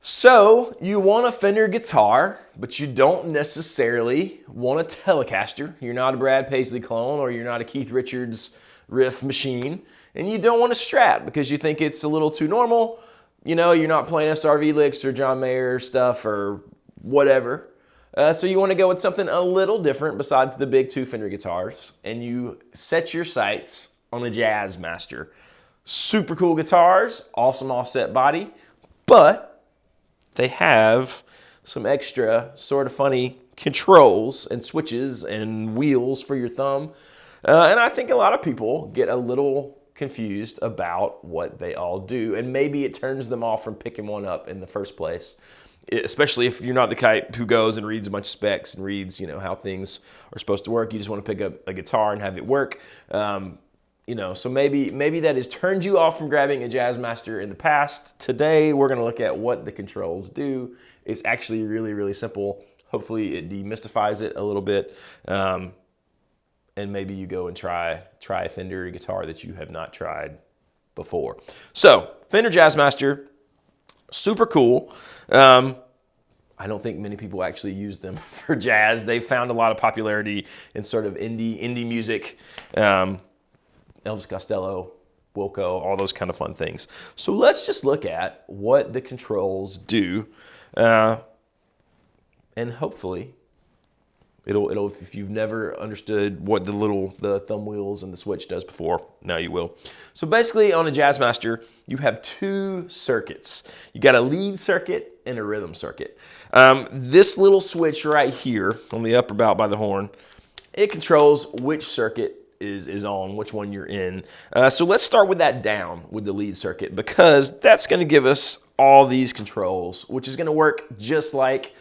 So you want a Fender guitar, but you don't necessarily want a Telecaster. You're not a Brad Paisley clone, or you're not a Keith Richards riff machine, and you don't want a Strat because you think it's a little too normal. You know, you're not playing SRV licks or John Mayer stuff or whatever. So you want to go with something a little different besides the big two Fender guitars, and you set your sights on a Jazzmaster. Super cool guitars, awesome offset body, but they have some extra sort of funny controls and switches and wheels for your thumb. And I think a lot of people get a little confused about what they all do. And maybe it turns them off from picking one up in the first place. Especially if you're not the type who goes and reads a bunch of specs and reads, how things are supposed to work. You just want to pick up a guitar and have it work. So maybe that has turned you off from grabbing a Jazzmaster in the past. Today, we're going to look at what the controls do. It's actually really, really simple. Hopefully, it demystifies it a little bit. And maybe you go and try a Fender guitar that you have not tried before. So, Fender Jazzmaster, super cool. I don't think many people actually use them for jazz. They've found a lot of popularity in sort of indie music. Elvis Costello, Wilco, all those kind of fun things. So let's just look at what the controls do, and hopefully it'll if you've never understood what the thumb wheels and the switch does before, now you will. So basically on a Jazzmaster, you have two circuits. You got a lead circuit and a rhythm circuit. This little switch right here on the upper bout by the horn, it controls which circuit is on, which one you're in. So let's start with that down with the lead circuit, because that's going to give us all these controls, which is going to work just like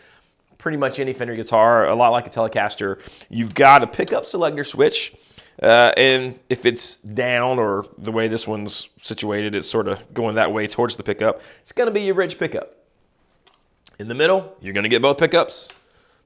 pretty much any Fender guitar, a lot like a Telecaster. You've got a pickup selector switch, and if it's down, or the way this one's situated, it's sort of going that way towards the pickup, it's going to be your bridge pickup. In the middle, you're going to get both pickups.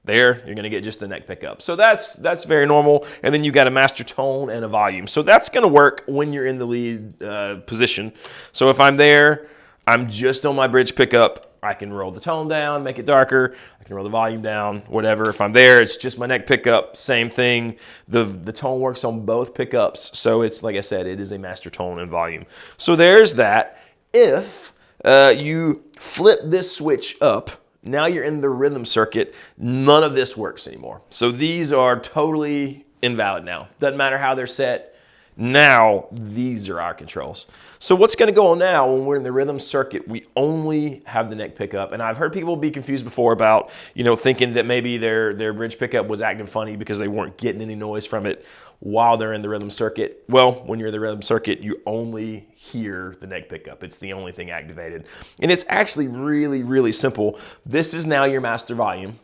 There, you're going to get just the neck pickup. So that's very normal. And then you got a master tone and a volume. So that's going to work when you're in the lead position. So if I'm there, I'm just on my bridge pickup, I can roll the tone down, make it darker. I can roll the volume down, whatever. If I'm there, it's just my neck pickup, same thing. The tone works on both pickups. So it's, like I said, it is a master tone and volume. So there's that. If you flip this switch up, now you're in the rhythm circuit. None of this works anymore. So these are totally invalid now. Doesn't matter how they're set. Now these are our controls. So what's going to go on now when we're in the rhythm circuit? We only have the neck pickup. And I've heard people be confused before about, thinking that maybe their bridge pickup was acting funny because they weren't getting any noise from it while they're in the rhythm circuit. Well, when you're in the rhythm circuit, you only hear the neck pickup. It's the only thing activated. And it's actually really, really simple. This is now your master volume.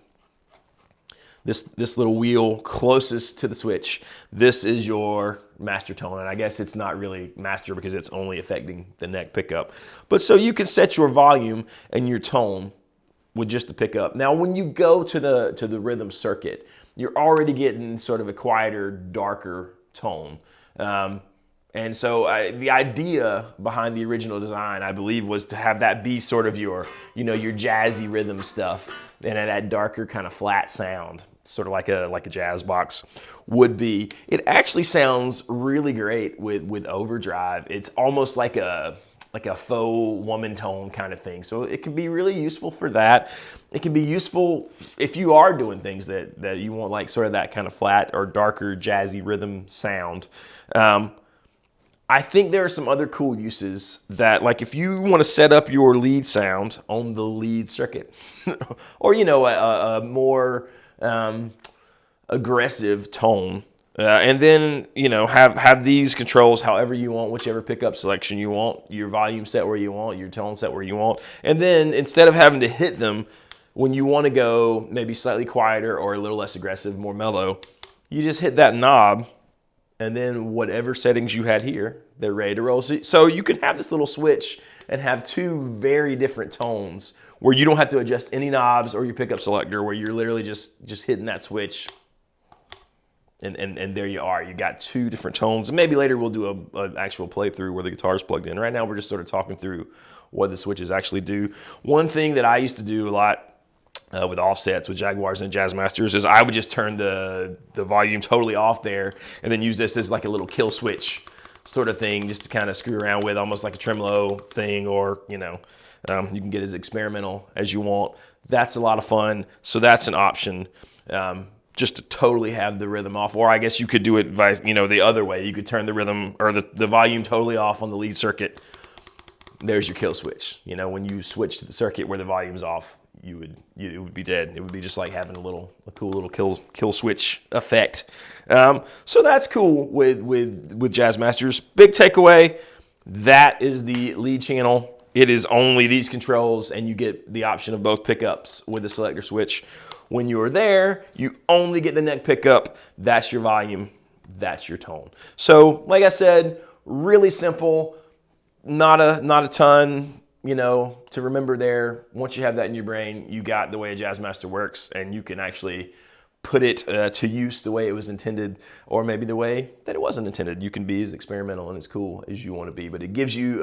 This little wheel closest to the switch, this is your master tone. And I guess it's not really master because it's only affecting the neck pickup. But so you can set your volume and your tone with just the pickup. Now, when you go to the rhythm circuit, you're already getting sort of a quieter, darker tone. And so the idea behind the original design, I believe, was to have that be sort of your jazzy rhythm stuff, and that darker kind of flat sound, sort of like a jazz box would be. It actually sounds really great with overdrive. It's almost like a faux woman tone kind of thing. So it can be really useful for that. It can be useful if you are doing things that you want, like sort of that kind of flat or darker jazzy rhythm sound. I think there are some other cool uses that, like if you want to set up your lead sound on the lead circuit, or a more aggressive tone, and then have these controls however you want, whichever pickup selection you want, your volume set where you want, your tone set where you want, and then instead of having to hit them when you want to go maybe slightly quieter or a little less aggressive, more mellow, you just hit that knob. And then whatever settings you had here, they're ready to roll. So you can have this little switch and have two very different tones where you don't have to adjust any knobs or your pickup selector, where you're literally just hitting that switch And there you are. You got two different tones. And maybe later we'll do an actual playthrough where the guitar's plugged in. Right now we're just sort of talking through what the switches actually do. One thing that I used to do a lot with offsets with Jaguars and Jazzmasters is I would just turn the volume totally off there and then use this as like a little kill switch sort of thing just to kind of screw around with, almost like a tremolo thing, or you can get as experimental as you want. That's a lot of fun. So that's an option. Just to totally have the rhythm off. Or I guess you could do it the other way. You could turn the rhythm or the volume totally off on the lead circuit. There's your kill switch. When you switch to the circuit where the volume's off, it would be dead. It would be just like having a cool little kill switch effect. So that's cool with Jazzmasters. Big takeaway, that is the lead channel. It is only these controls, and you get the option of both pickups with the selector switch. When you're there, you only get the neck pickup. That's your volume. That's your tone. So, like I said, really simple. Not a ton, to remember there. Once you have that in your brain, you got the way a Jazzmaster works, and you can actually put it to use the way it was intended, or maybe the way that it wasn't intended. You can be as experimental and as cool as you want to be, but it gives you,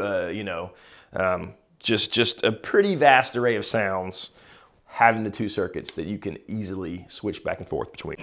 just a pretty vast array of sounds, having the two circuits that you can easily switch back and forth between.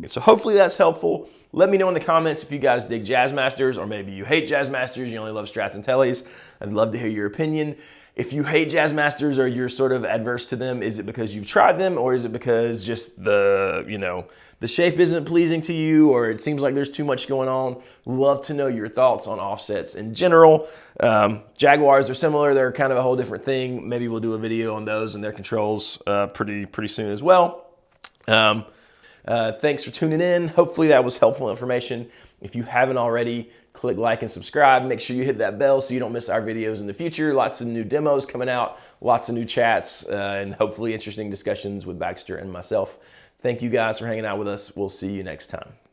So hopefully that's helpful. Let me know in the comments if you guys dig Jazzmasters, or maybe you hate Jazzmasters, you only love Strats and Tellys. I'd love to hear your opinion. If you hate Jazzmasters or you're sort of adverse to them, is it because you've tried them, or is it because just the shape isn't pleasing to you, or it seems like there's too much going on? Love to know your thoughts on offsets in general. Jaguars are similar. They're kind of a whole different thing. Maybe we'll do a video on those and their controls pretty soon as well. Thanks for tuning in. Hopefully that was helpful information. If you haven't already, click like and subscribe. Make sure you hit that bell so you don't miss our videos in the future. Lots of new demos coming out, lots of new chats, and hopefully interesting discussions with Baxter and myself. Thank you guys for hanging out with us. We'll see you next time.